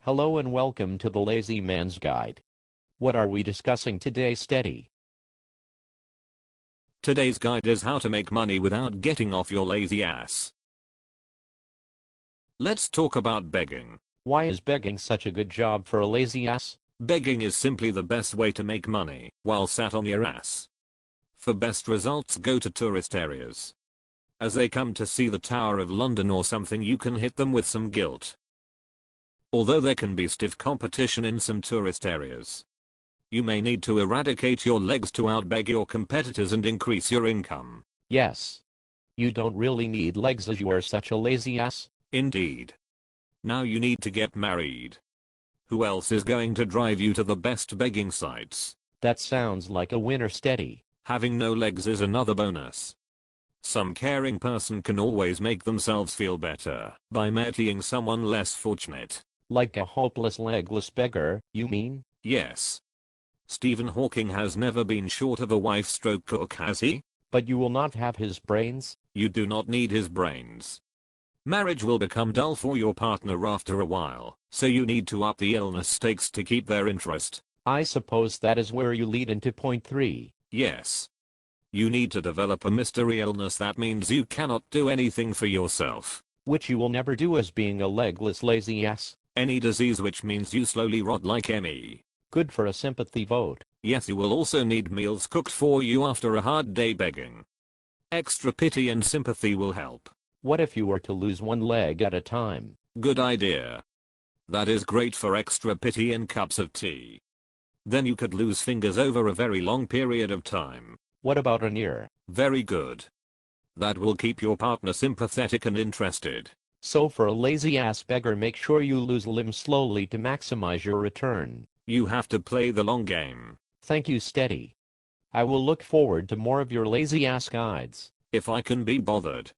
Hello and welcome to the Lazy Man's Guide. What are we discussing today, Steady? Today's guide is how to make money without getting off your lazy ass. Let's talk about begging. Why is begging such a good job for a lazy ass? Begging is simply the best way to make money while sat on your ass. For best results, go to tourist areas. As they come to see the Tower of London or something, you can hit them with some guilt. Although there can be stiff competition in some tourist areas, you may need to eradicate your legs to outbeg your competitors and increase your income. Yes. You don't really need legs as you are such a lazy ass. Indeed. Now you need to get married. Who else is going to drive you to the best begging sites? That sounds like a winner, Steady. Having no legs is another bonus. Some caring person can always make themselves feel better by marrying someone less fortunate. Like a hopeless legless beggar, you mean? Yes. Stephen Hawking has never been short of a wife/cook, has he? But you will not have his brains? You do not need his brains. Marriage will become dull for your partner after a while, so you need to up the illness stakes to keep their interest. I suppose that is where you lead into point 3. Yes. You need to develop a mystery illness that means you cannot do anything for yourself. Which you will never do as being a legless lazy ass. Any disease which means you slowly rot like me. Good for a sympathy vote. Yes, you will also need meals cooked for you after a hard day begging. Extra pity and sympathy will help. What if you were to lose one leg at a time? Good idea. That is great for extra pity and cups of tea. Then you could lose fingers over a very long period of time. What about an ear? Very good. That will keep your partner sympathetic and interested. So for a lazy ass beggar, make sure you lose limbs slowly to maximize your return. You have to play the long game. Thank you, Steady. I will look forward to more of your lazy ass guides. If I can be bothered.